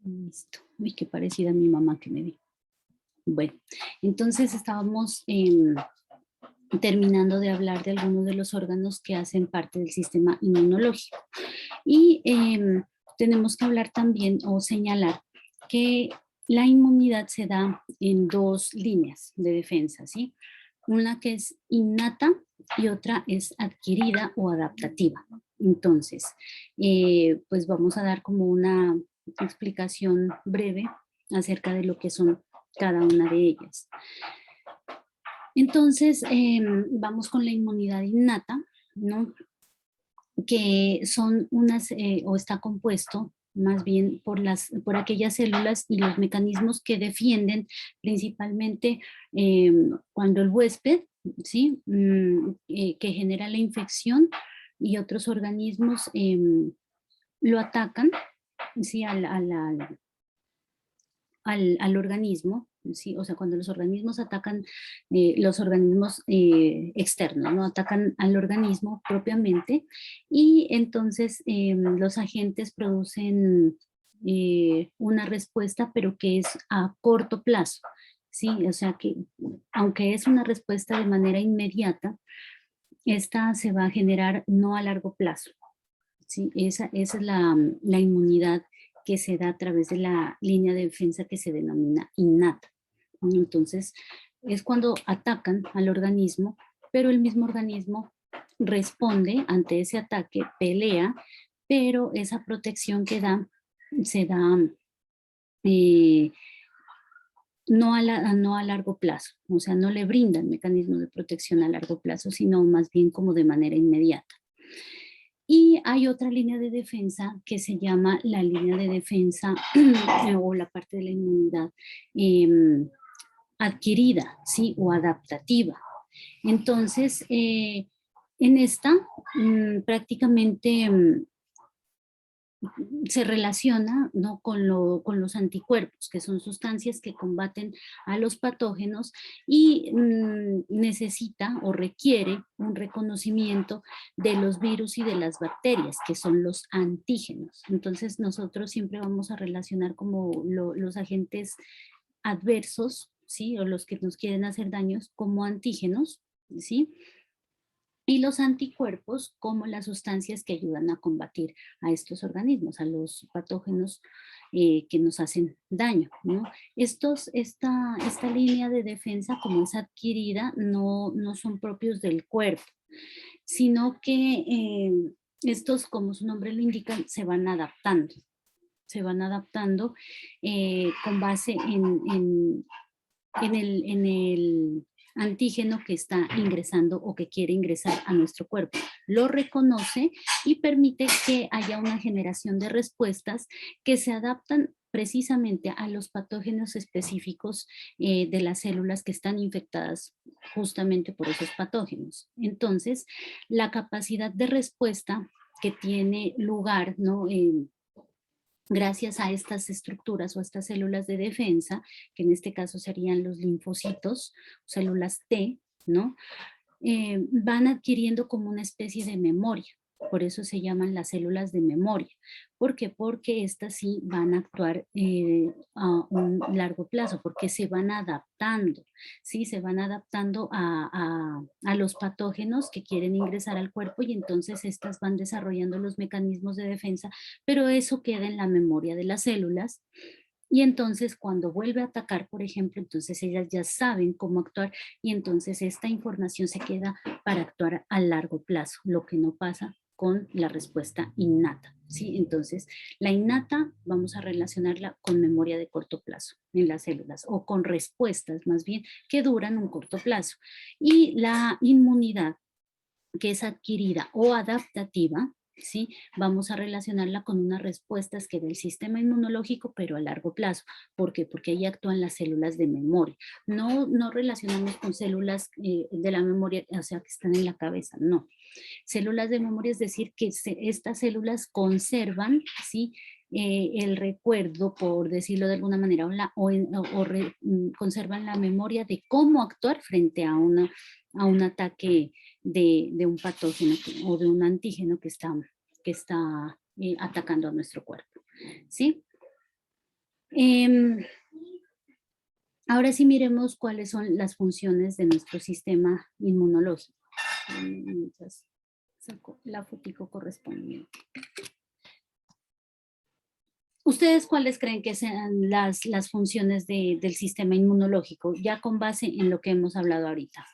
Listo. Uy, qué parecida a mi mamá que me vi. Bueno, entonces estábamos terminando de hablar de algunos de los órganos que hacen parte del sistema inmunológico. Y tenemos que hablar también o señalar que la inmunidad se da en dos líneas de defensa, ¿sí? Una que es innata y otra es adquirida o adaptativa. Entonces, pues vamos a dar como una explicación breve acerca de lo que son cada una de ellas. Entonces, vamos con la inmunidad innata, ¿no? Que son unas, o está compuesto más bien por aquellas células y los mecanismos que defienden principalmente cuando el huésped, ¿sí? Que genera la infección y otros organismos lo atacan, ¿sí? Al organismo, ¿sí? O sea, cuando los organismos atacan, los organismos externos, ¿no? Atacan al organismo propiamente y entonces los agentes producen una respuesta, pero que es a corto plazo, ¿sí? O sea, que aunque es una respuesta de manera inmediata, esta se va a generar no a largo plazo, ¿sí? Esa es la inmunidad que se da a través de la línea de defensa que se denomina innata. Entonces, es cuando atacan al organismo, pero el mismo organismo responde ante ese ataque, pelea, pero esa protección que da se da eh, no a largo plazo, o sea, no le brindan mecanismos de protección a largo plazo, sino más bien como de manera inmediata. Y hay otra línea de defensa que se llama la línea de defensa o la parte de la inmunidad adquirida, ¿sí? O adaptativa. Entonces, en esta prácticamente se relaciona, ¿no? Con los anticuerpos, que son sustancias que combaten a los patógenos y necesita o requiere un reconocimiento de los virus y de las bacterias, que son los antígenos. Entonces nosotros siempre vamos a relacionar como los agentes adversos, ¿sí? O los que nos quieren hacer daños como antígenos, ¿sí? Y los anticuerpos como las sustancias que ayudan a combatir a estos organismos, a los patógenos que nos hacen daño, ¿no? Esta línea de defensa, como es adquirida, no son propios del cuerpo, sino que estos, como su nombre lo indica, se van adaptando con base en el antígeno que está ingresando o que quiere ingresar a nuestro cuerpo. Lo reconoce y permite que haya una generación de respuestas que se adaptan precisamente a los patógenos específicos de las células que están infectadas justamente por esos patógenos. Entonces, la capacidad de respuesta que tiene lugar, ¿no? Gracias a estas estructuras o estas células de defensa, que en este caso serían los linfocitos, células T, ¿no? Van adquiriendo como una especie de memoria. Por eso se llaman las células de memoria. ¿Por qué? Porque estas sí van a actuar a un largo plazo, porque se van adaptando, ¿sí? Se van adaptando a los patógenos que quieren ingresar al cuerpo y entonces estas van desarrollando los mecanismos de defensa, pero eso queda en la memoria de las células y entonces cuando vuelve a atacar, por ejemplo, entonces ellas ya saben cómo actuar y entonces esta información se queda para actuar a largo plazo, lo que no pasa con la respuesta innata, ¿sí? Entonces, la innata vamos a relacionarla con memoria de corto plazo en las células o con respuestas más bien que duran un corto plazo. Y la inmunidad que es adquirida o adaptativa, ¿sí? Vamos a relacionarla con unas respuestas que da el sistema inmunológico, pero a largo plazo. ¿Por qué? Porque ahí actúan las células de memoria. No relacionamos con células de la memoria, o sea, que están en la cabeza, no. Células de memoria es decir que estas células conservan, ¿sí? El recuerdo, por decirlo de alguna manera, conservan la memoria de cómo actuar frente a un ataque de un patógeno o de un antígeno que está atacando a nuestro cuerpo. ¿Sí? Ahora sí miremos cuáles son las funciones de nuestro sistema inmunológico. Mientras saco la fotico correspondiente. ¿Ustedes cuáles creen que sean las funciones del sistema inmunológico, ya con base en lo que hemos hablado ahorita?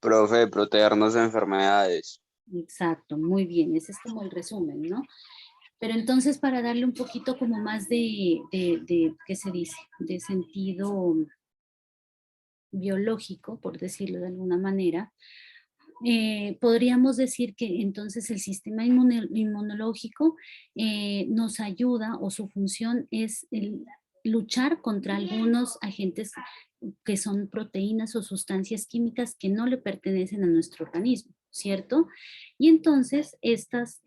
Profe, protegernos de enfermedades. Exacto, muy bien, ese es como el resumen, ¿no? Pero entonces para darle un poquito como más ¿qué se dice? De sentido biológico, por decirlo de alguna manera, podríamos decir que entonces el sistema inmunológico nos ayuda, o su función es luchar contra algunos agentes que son proteínas o sustancias químicas que no le pertenecen a nuestro organismo, ¿cierto? Y entonces estas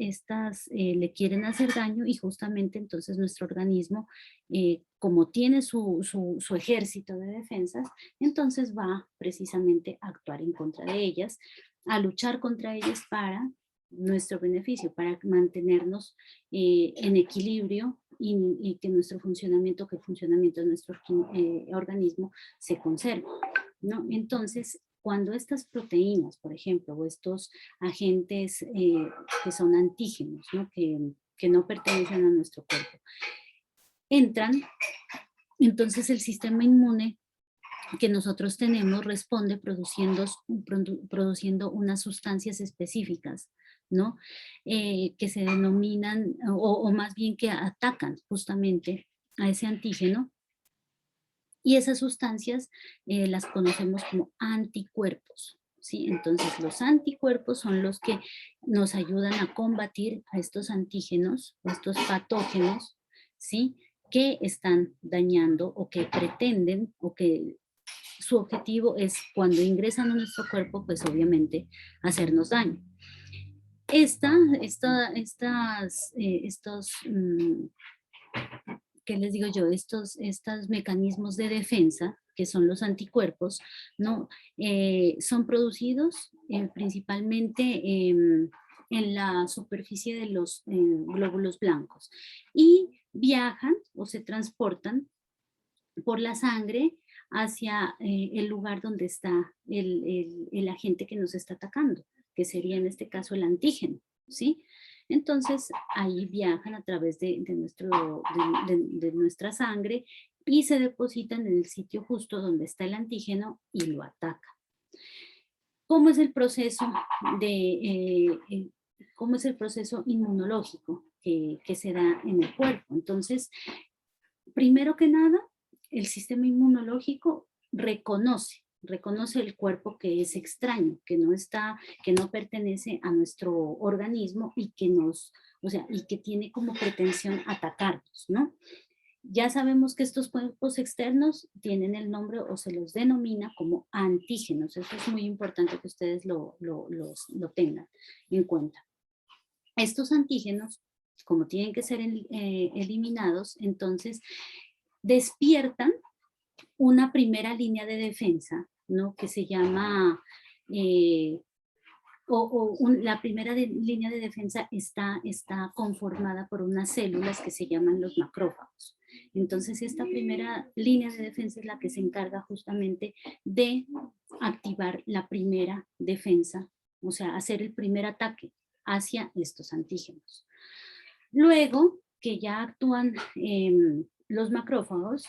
le quieren hacer daño, y justamente entonces nuestro organismo, como tiene su ejército de defensas, entonces va precisamente a actuar en contra de ellas, a luchar contra ellas para nuestro beneficio, para mantenernos en equilibrio, y que nuestro funcionamiento, que el funcionamiento de nuestro organismo se conserve, ¿no? Entonces, cuando estas proteínas, por ejemplo, o estos agentes que son antígenos, ¿no? Que no pertenecen a nuestro cuerpo, entran, entonces el sistema inmune que nosotros tenemos responde produciendo unas sustancias específicas, ¿no? Que se denominan, o más bien que atacan justamente a ese antígeno, y esas sustancias las conocemos como anticuerpos, ¿sí? Entonces los anticuerpos son los que nos ayudan a combatir a estos antígenos o estos patógenos, ¿sí? Que están dañando, o que pretenden, o que su objetivo es, cuando ingresan a nuestro cuerpo, pues obviamente hacernos daño. ¿Qué les digo yo? Estos mecanismos de defensa, que son los anticuerpos, ¿no? Son producidos principalmente en la superficie de los glóbulos blancos, y viajan o se transportan por la sangre hacia el lugar donde está el agente que nos está atacando, que sería en este caso el antígeno, ¿sí? Entonces ahí viajan a través de nuestra sangre, y se depositan en el sitio justo donde está el antígeno y lo ataca. ¿Cómo es el proceso cómo es el proceso inmunológico que se da en el cuerpo? Entonces, primero que nada, el sistema inmunológico reconoce el cuerpo que es extraño, que no pertenece a nuestro organismo, y y que tiene como pretensión atacarnos, ¿no? Ya sabemos que estos cuerpos externos tienen el nombre, o se los denomina como antígenos. Eso es muy importante que ustedes lo tengan en cuenta. Estos antígenos, como tienen que ser eliminados, entonces despiertan una primera línea de defensa, ¿no? Que se llama, la primera línea de defensa está conformada por unas células que se llaman los macrófagos. Entonces esta primera línea de defensa es la que se encarga justamente de activar la primera defensa, o sea, hacer el primer ataque hacia estos antígenos. Luego que ya actúan los macrófagos,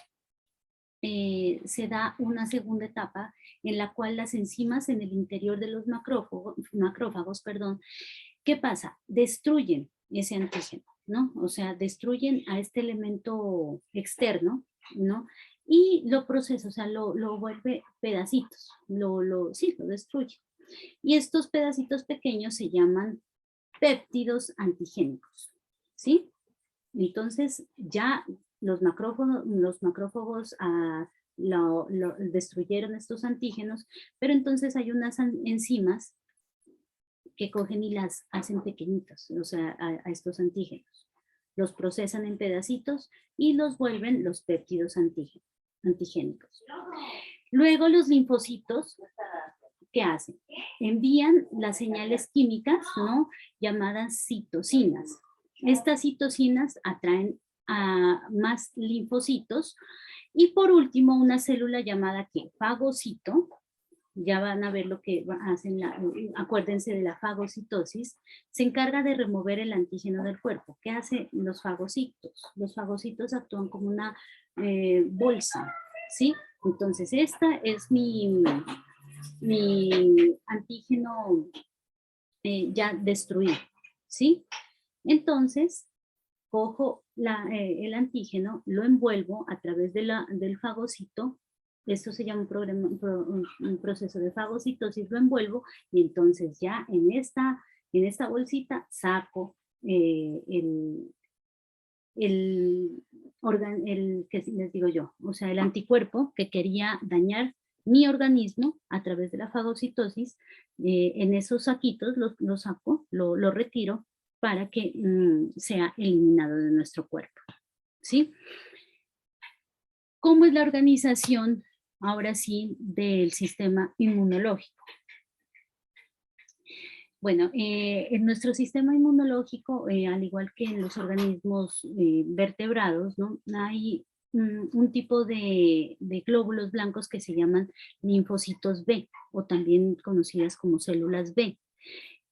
se da una segunda etapa en la cual las enzimas en el interior de los macrófagos, ¿qué pasa? Destruyen ese antígeno, ¿no? O sea, destruyen a este elemento externo, ¿no? Y lo procesa, o sea, lo vuelve pedacitos, sí, lo destruye. Y estos pedacitos pequeños se llaman péptidos antigénicos, ¿sí? Entonces ya los macrófagos destruyeron estos antígenos, pero entonces hay unas enzimas que cogen y las hacen pequeñitos, o sea, a estos antígenos. Los procesan en pedacitos y los vuelven los péptidos antigénicos. Luego los linfocitos, ¿qué hacen? Envían las señales químicas, ¿no? Llamadas citocinas. Estas citocinas atraen a más linfocitos y por último una célula llamada ¿qué? Fagocito. Ya van a ver lo que hacen, acuérdense de la fagocitosis, se encarga de remover el antígeno del cuerpo. ¿Qué hacen los fagocitos? Los fagocitos actúan como una bolsa, ¿sí? Entonces esta es mi antígeno ya destruido, ¿sí? Entonces cojo el antígeno, lo envuelvo a través del fagocito. Esto se llama un proceso de fagocitosis, lo envuelvo y entonces ya en esta bolsita saco ¿qué les digo yo? O sea, el anticuerpo que quería dañar mi organismo a través de la fagocitosis. En esos saquitos lo saco, lo retiro para que sea eliminado de nuestro cuerpo, ¿sí? ¿Cómo es la organización, ahora sí, del sistema inmunológico? Bueno, en nuestro sistema inmunológico, al igual que en los organismos vertebrados, ¿no? Hay un tipo de glóbulos blancos que se llaman linfocitos B, o también conocidas como células B.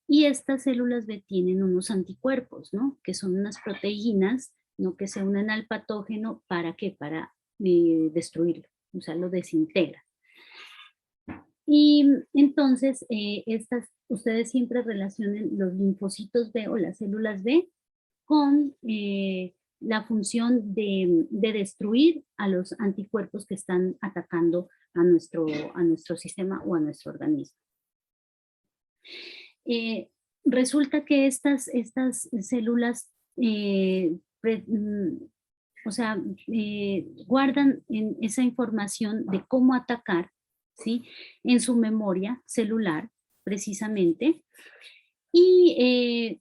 Y estas células B tienen unos anticuerpos, ¿no? Que son unas proteínas, ¿no? Que se unen al patógeno, ¿para qué? Para destruirlo, o sea, lo desintegra. Y entonces, ustedes siempre relacionen los linfocitos B o las células B con la función de destruir a los anticuerpos que están atacando a nuestro sistema o a nuestro organismo. Resulta que estas células guardan esa información de cómo atacar, ¿sí? En su memoria celular, precisamente. Y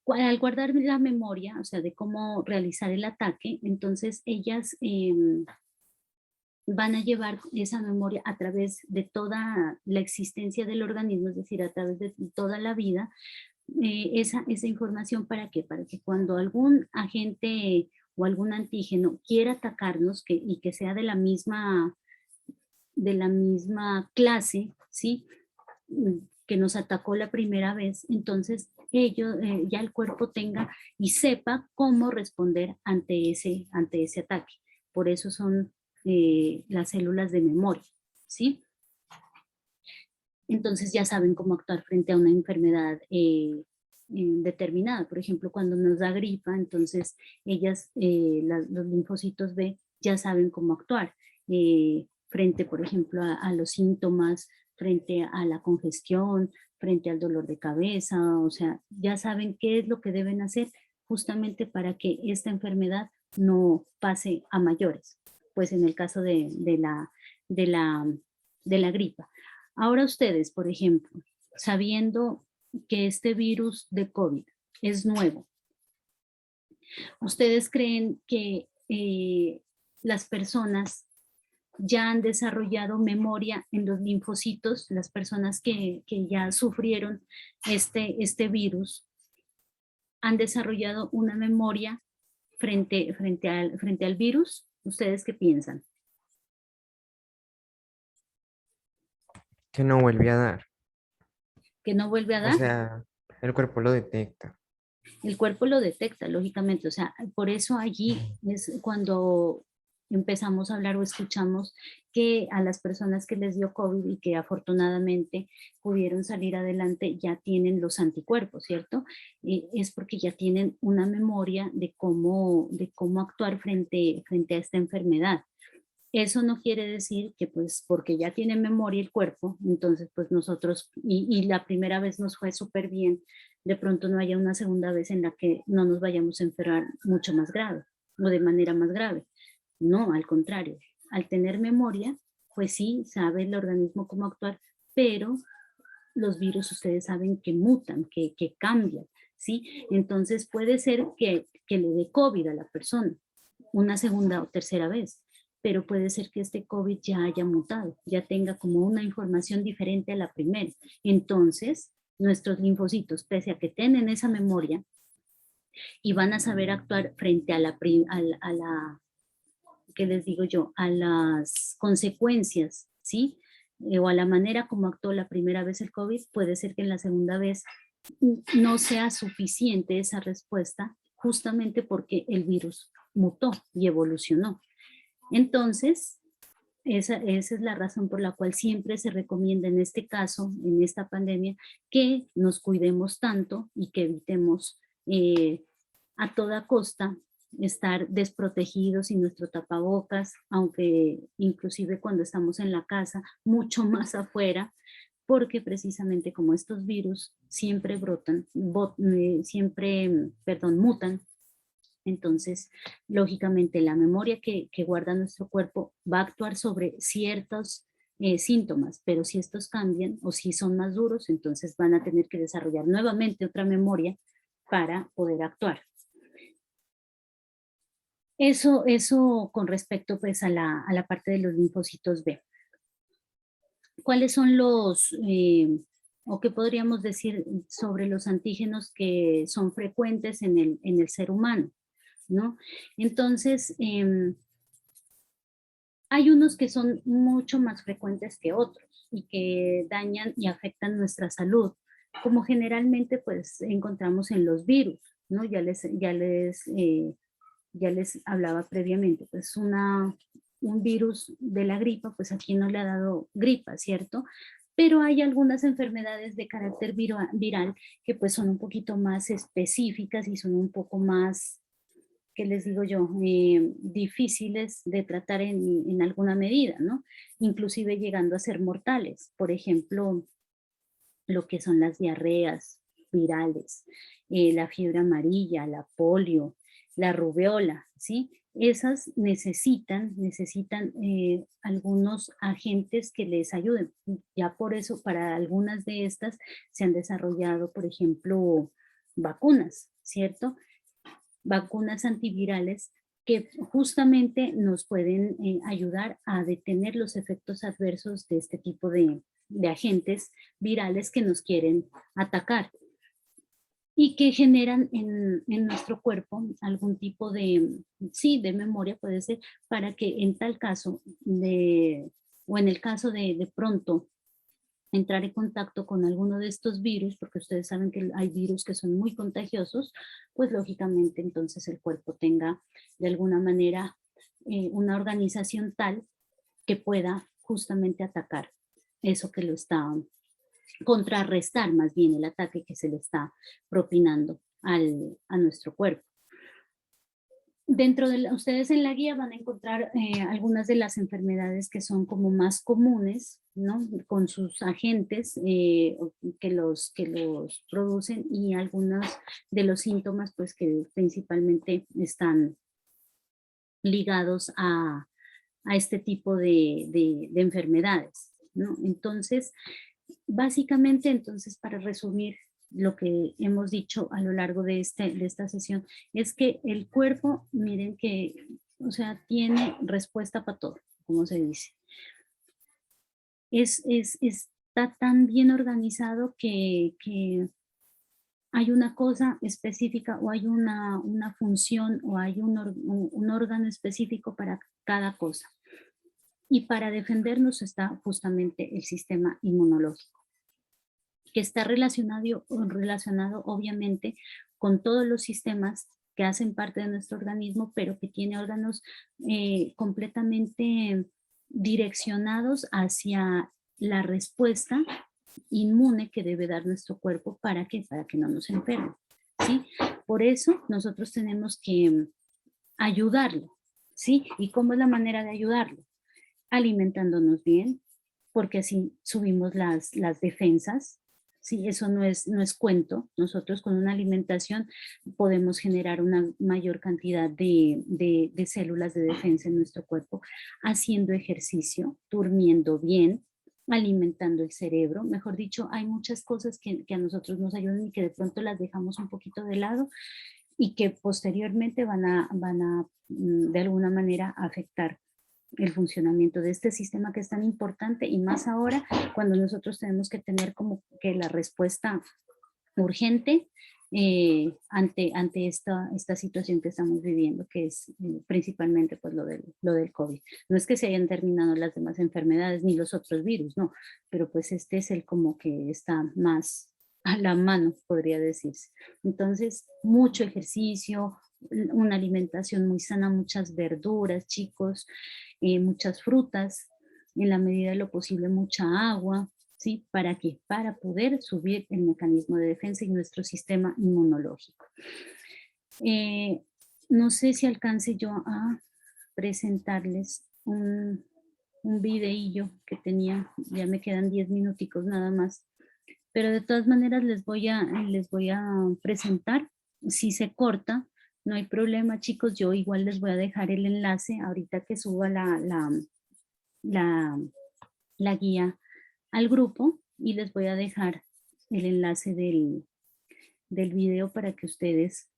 al guardar la memoria, o sea, de cómo realizar el ataque, entonces ellas van a llevar esa memoria a través de toda la existencia del organismo, es decir, a través de toda la vida, esa información. ¿Para qué? Para que cuando algún agente o algún antígeno quiera atacarnos y que sea de la misma clase, ¿sí? Que nos atacó la primera vez, entonces ya el cuerpo tenga y sepa cómo responder ante ese ataque. Por eso son las células de memoria, ¿sí? Entonces ya saben cómo actuar frente a una enfermedad determinada. Por ejemplo, cuando nos da gripa, entonces los linfocitos B ya saben cómo actuar frente, por ejemplo, a los síntomas, frente a la congestión, frente al dolor de cabeza. O sea, ya saben qué es lo que deben hacer justamente para que esta enfermedad no pase a mayores, pues en el caso de la gripa. Ahora ustedes, por ejemplo, sabiendo que este virus de COVID es nuevo, ¿ustedes creen que las personas ya han desarrollado memoria en los linfocitos, las personas que ya sufrieron este virus, han desarrollado una memoria frente al virus? ¿Ustedes qué piensan? Que no vuelve a dar. ¿Que no vuelve a O dar? sea, el cuerpo lo detecta. El cuerpo lo detecta, lógicamente. O sea, por eso allí es cuando empezamos a hablar o escuchamos que a las personas que les dio COVID y que afortunadamente pudieron salir adelante ya tienen los anticuerpos, ¿cierto? Es porque ya tienen una memoria de cómo actuar frente a esta enfermedad. Eso no quiere decir que pues porque ya tiene memoria el cuerpo, entonces pues nosotros, y la primera vez nos fue súper bien, de pronto no haya una segunda vez en la que no nos vayamos a enfermar mucho más grave o de manera más grave. No, al contrario, al tener memoria, pues sí, sabe el organismo cómo actuar, pero los virus ustedes saben que mutan, que cambian, ¿sí? Entonces puede ser que le dé COVID a la persona una segunda o tercera vez, pero puede ser que este COVID ya haya mutado, ya tenga como una información diferente a la primera. Entonces, nuestros linfocitos, pese a que tienen esa memoria y van a saber actuar frente a la ¿qué les digo yo? A las consecuencias, ¿sí? O a la manera como actuó la primera vez el COVID, puede ser que en la segunda vez no sea suficiente esa respuesta, justamente porque el virus mutó y evolucionó. Entonces, esa es la razón por la cual siempre se recomienda en este caso, en esta pandemia, que nos cuidemos tanto y que evitemos a toda costa estar desprotegidos sin nuestro tapabocas, aunque inclusive cuando estamos en la casa, mucho más afuera, porque precisamente como estos virus siempre mutan. Entonces, lógicamente, la memoria que guarda nuestro cuerpo va a actuar sobre ciertos síntomas, pero si estos cambian o si son más duros, entonces van a tener que desarrollar nuevamente otra memoria para poder actuar. Eso con respecto pues a la parte de los linfocitos B. ¿Cuáles son o qué podríamos decir sobre los antígenos que son frecuentes en el ser humano, ¿no? Entonces, hay unos que son mucho más frecuentes que otros y que dañan y afectan nuestra salud, como generalmente pues encontramos en los virus, ¿no? Ya les hablaba previamente, pues un virus de la gripa, pues aquí no le ha dado gripa, ¿cierto? Pero hay algunas enfermedades de carácter viral que pues son un poquito más específicas y son un poco más, ¿qué les digo yo? Difíciles de tratar en alguna medida, ¿no? Inclusive llegando a ser mortales. Por ejemplo, lo que son las diarreas virales, la fiebre amarilla, la polio, la rubeola, ¿sí? Esas necesitan algunos agentes que les ayuden. Ya por eso, para algunas de estas se han desarrollado, por ejemplo, vacunas, ¿cierto? Vacunas antivirales que justamente nos pueden ayudar a detener los efectos adversos de este tipo de agentes virales que nos quieren atacar y que generan en nuestro cuerpo algún tipo de memoria, puede ser, para que en tal caso o en el caso de pronto entrar en contacto con alguno de estos virus, porque ustedes saben que hay virus que son muy contagiosos, pues lógicamente entonces el cuerpo tenga de alguna manera una organización tal que pueda justamente atacar eso que lo está, contrarrestar más bien el ataque que se le está propinando a nuestro cuerpo. Ustedes en la guía van a encontrar algunas de las enfermedades que son como más comunes, ¿no? Con sus agentes que los producen y algunos de los síntomas pues que principalmente están ligados a este tipo de enfermedades, ¿no? Entonces, básicamente, entonces, para resumir lo que hemos dicho a lo largo de esta sesión, es que el cuerpo, miren que, o sea, tiene respuesta para todo, como se dice. Está tan bien organizado que hay una cosa específica o hay una función o hay un órgano específico para cada cosa. Y para defendernos está justamente el sistema inmunológico, que está relacionado obviamente con todos los sistemas que hacen parte de nuestro organismo, pero que tiene órganos completamente direccionados hacia la respuesta inmune que debe dar nuestro cuerpo para que no nos enferme, ¿sí? Por eso nosotros tenemos que ayudarlo, ¿sí? ¿Y cómo es la manera de ayudarlo? Alimentándonos bien, porque así subimos las defensas, ¿sí? Eso no es cuento. Nosotros con una alimentación podemos generar una mayor cantidad de células de defensa en nuestro cuerpo, haciendo ejercicio, durmiendo bien, alimentando el cerebro. Mejor dicho, hay muchas cosas que a nosotros nos ayudan y que de pronto las dejamos un poquito de lado y que posteriormente van a de alguna manera afectar el funcionamiento de este sistema que es tan importante, y más ahora cuando nosotros tenemos que tener como que la respuesta urgente ante esta situación que estamos viviendo, que es principalmente pues lo del COVID. No es que se hayan terminado las demás enfermedades ni los otros virus, no, pero pues este es el como que está más a la mano, podría decirse. Entonces, mucho ejercicio, una alimentación muy sana, muchas verduras, chicos, muchas frutas, en la medida de lo posible mucha agua, ¿sí? ¿Para qué? Para poder subir el mecanismo de defensa y nuestro sistema inmunológico. No sé si alcance yo a presentarles un videillo que tenía, ya me quedan 10 minuticos nada más, pero de todas maneras les voy a presentar. Si se corta, no hay problema, chicos, yo igual les voy a dejar el enlace ahorita que suba la guía al grupo, y les voy a dejar el enlace del video para que ustedes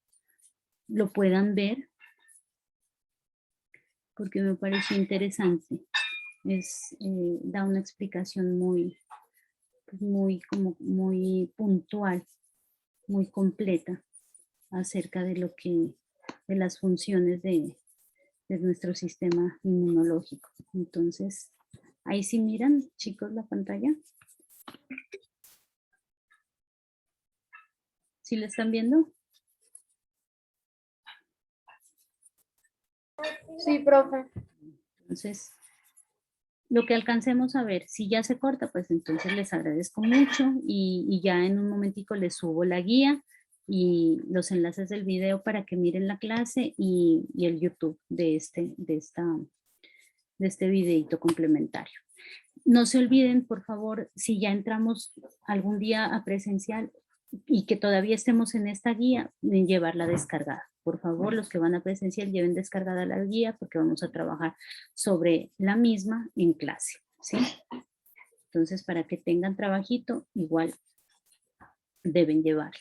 lo puedan ver, porque me pareció interesante. Da una explicación muy puntual, muy completa acerca de de las funciones de nuestro sistema inmunológico. Entonces, ahí sí miran, chicos, la pantalla. ¿Sí la están viendo? Sí, profe. Entonces, lo que alcancemos a ver, si ya se corta, pues entonces les agradezco mucho, y ya en un momentico les subo la guía y los enlaces del video para que miren la clase y el YouTube de este videito complementario. No se olviden, por favor, si ya entramos algún día a presencial y que todavía estemos en esta guía, llevarla descargada. Por favor, los que van a presencial lleven descargada la guía, porque vamos a trabajar sobre la misma en clase, ¿sí? Entonces, para que tengan trabajito, igual deben llevarla.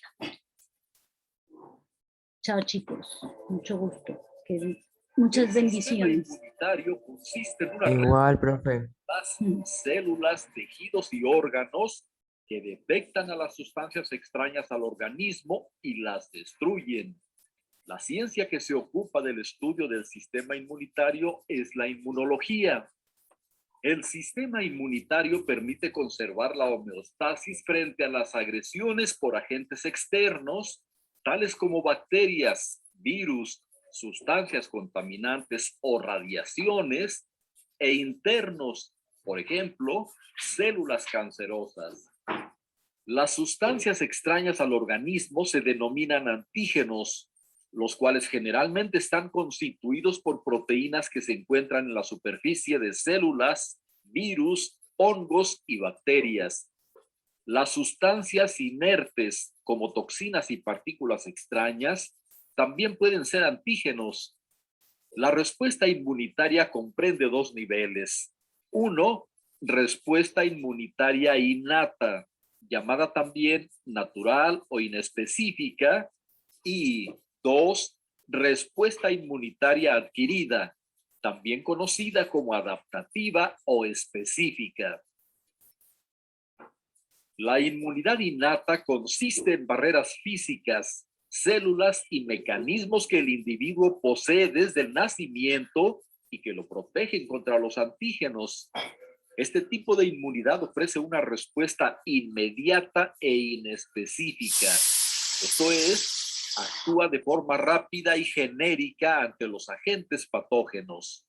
Chao, chicos. Mucho gusto. Muchas bendiciones. El sistema inmunitario consiste en una Igual, profe. células, tejidos y órganos que detectan a las sustancias extrañas al organismo y las destruyen. La ciencia que se ocupa del estudio del sistema inmunitario es la inmunología. El sistema inmunitario permite conservar la homeostasis frente a las agresiones por agentes externos, tales como bacterias, virus, sustancias contaminantes o radiaciones, e internos, por ejemplo, células cancerosas. Las sustancias extrañas al organismo se denominan antígenos, los cuales generalmente están constituidos por proteínas que se encuentran en la superficie de células, virus, hongos y bacterias. Las sustancias inertes, como toxinas y partículas extrañas, también pueden ser antígenos. La respuesta inmunitaria comprende dos niveles. Uno, respuesta inmunitaria innata, llamada también natural o inespecífica, y dos, respuesta inmunitaria adquirida, también conocida como adaptativa o específica. La inmunidad innata consiste en barreras físicas, células y mecanismos que el individuo posee desde el nacimiento y que lo protegen contra los antígenos. Este tipo de inmunidad ofrece una respuesta inmediata e inespecífica. Esto es, actúa de forma rápida y genérica ante los agentes patógenos.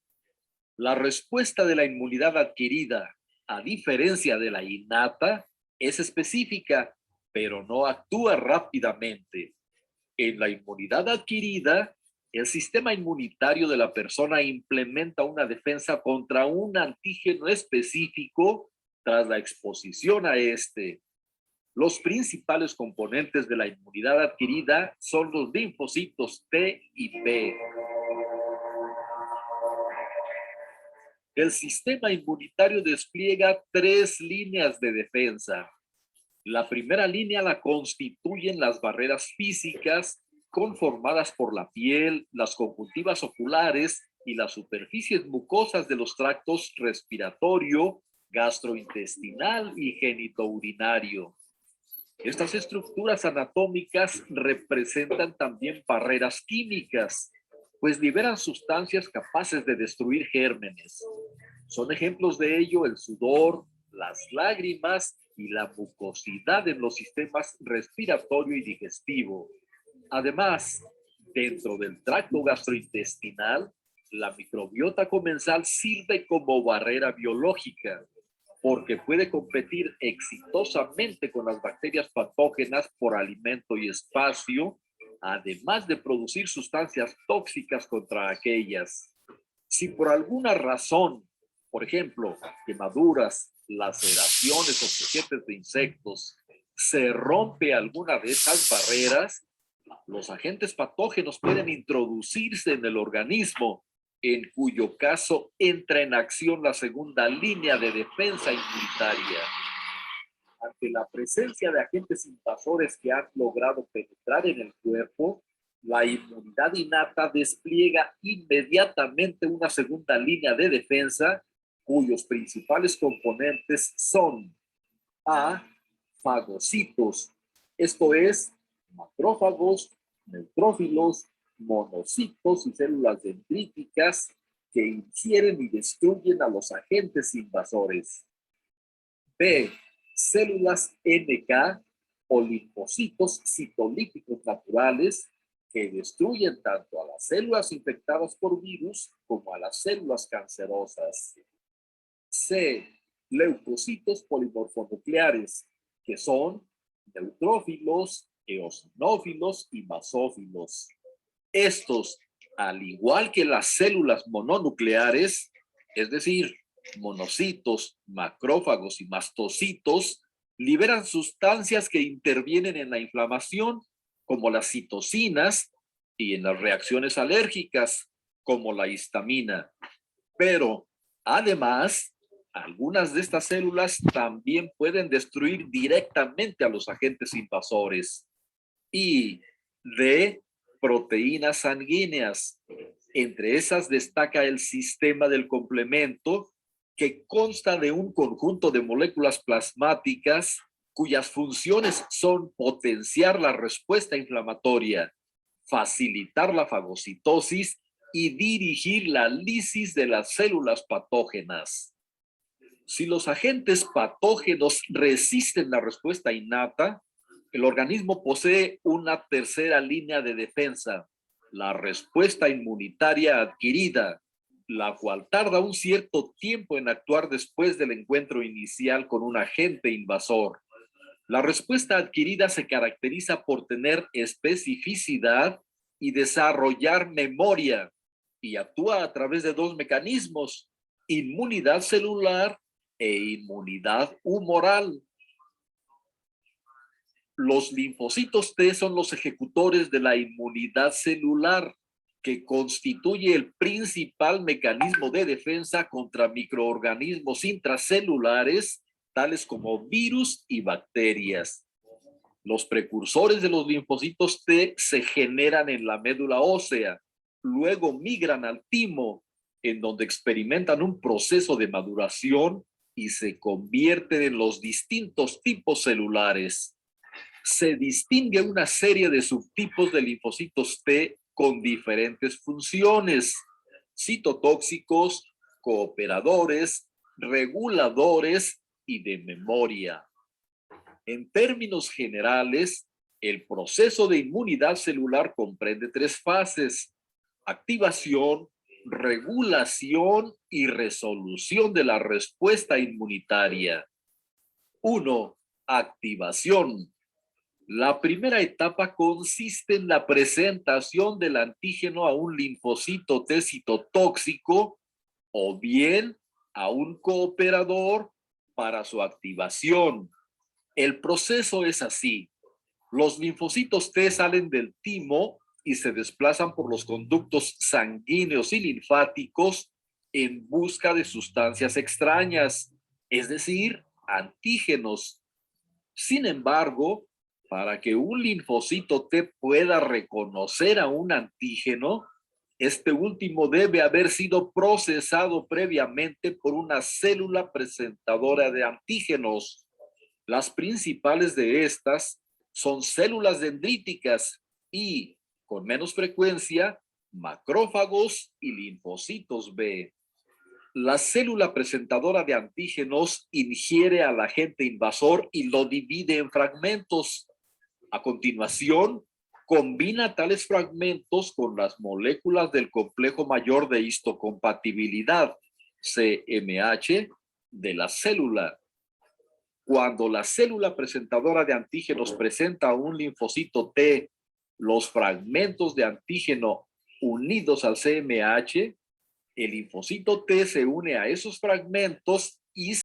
La respuesta de la inmunidad adquirida, a diferencia de la innata, es específica, pero no actúa rápidamente. En la inmunidad adquirida, el sistema inmunitario de la persona implementa una defensa contra un antígeno específico tras la exposición a este. Los principales componentes de la inmunidad adquirida son los linfocitos T y B. El sistema inmunitario despliega 3 líneas de defensa. La primera línea la constituyen las barreras físicas conformadas por la piel, las conjuntivas oculares y las superficies mucosas de los tractos respiratorio, gastrointestinal y genitourinario. Estas estructuras anatómicas representan también barreras químicas, pues liberan sustancias capaces de destruir gérmenes. Son ejemplos de ello el sudor, las lágrimas y la mucosidad en los sistemas respiratorio y digestivo. Además, dentro del tracto gastrointestinal, la microbiota comensal sirve como barrera biológica, porque puede competir exitosamente con las bacterias patógenas por alimento y espacio, además de producir sustancias tóxicas contra aquellas. Si por alguna razón, por ejemplo, quemaduras, laceraciones o piquetes de insectos, se rompe alguna de estas barreras, los agentes patógenos pueden introducirse en el organismo, en cuyo caso entra en acción la segunda línea de defensa inmunitaria. Ante la presencia de agentes invasores que han logrado penetrar en el cuerpo, la inmunidad innata despliega inmediatamente una segunda línea de defensa, cuyos principales componentes son A, fagocitos, esto es, macrófagos, neutrófilos, monocitos y células dendríticas que ingieren y destruyen a los agentes invasores. B, células NK o linfocitos citolíticos naturales que destruyen tanto a las células infectadas por virus como a las células cancerosas. C, leucocitos polimorfonucleares, que son neutrófilos, eosinófilos y basófilos. Estos, al igual que las células mononucleares, es decir, monocitos, macrófagos y mastocitos, liberan sustancias que intervienen en la inflamación, como las citocinas, y en las reacciones alérgicas, como la histamina. Pero, además, algunas de estas células también pueden destruir directamente a los agentes invasores. Y D, proteínas sanguíneas. Entre esas destaca el sistema del complemento, que consta de un conjunto de moléculas plasmáticas cuyas funciones son potenciar la respuesta inflamatoria, facilitar la fagocitosis y dirigir la lisis de las células patógenas. Si los agentes patógenos resisten la respuesta innata, el organismo posee una tercera línea de defensa, la respuesta inmunitaria adquirida, la cual tarda un cierto tiempo en actuar después del encuentro inicial con un agente invasor. La respuesta adquirida se caracteriza por tener especificidad y desarrollar memoria, y actúa a través de dos mecanismos: inmunidad celular e inmunidad humoral. Los linfocitos T son los ejecutores de la inmunidad celular, que constituye el principal mecanismo de defensa contra microorganismos intracelulares, tales como virus y bacterias. Los precursores de los linfocitos T se generan en la médula ósea, luego migran al timo, en donde experimentan un proceso de maduración y se convierten en los distintos tipos celulares. Se distingue una serie de subtipos de linfocitos T con diferentes funciones: citotóxicos, cooperadores, reguladores y de memoria. En términos generales, el proceso de inmunidad celular comprende tres fases: activación, regulación y resolución de la respuesta inmunitaria. 1. Activación. La primera etapa consiste en la presentación del antígeno a un linfocito T citotóxico o bien a un cooperador para su activación. El proceso es así: los linfocitos T salen del timo y se desplazan por los conductos sanguíneos y linfáticos en busca de sustancias extrañas, es decir, antígenos. Sin embargo, para que un linfocito T pueda reconocer a un antígeno, Este último debe haber sido procesado previamente por una célula presentadora de antígenos. Las principales de estas son células dendríticas y, con menos frecuencia, macrófagos y linfocitos B. La célula presentadora de antígenos ingiere al agente invasor y lo divide en fragmentos. A continuación, combina tales fragmentos con las moléculas del complejo mayor de histocompatibilidad, CMH, de la célula. Cuando la célula presentadora de antígenos presenta a un linfocito T, los fragmentos de antígeno unidos al CMH, el linfocito T se une a esos fragmentos y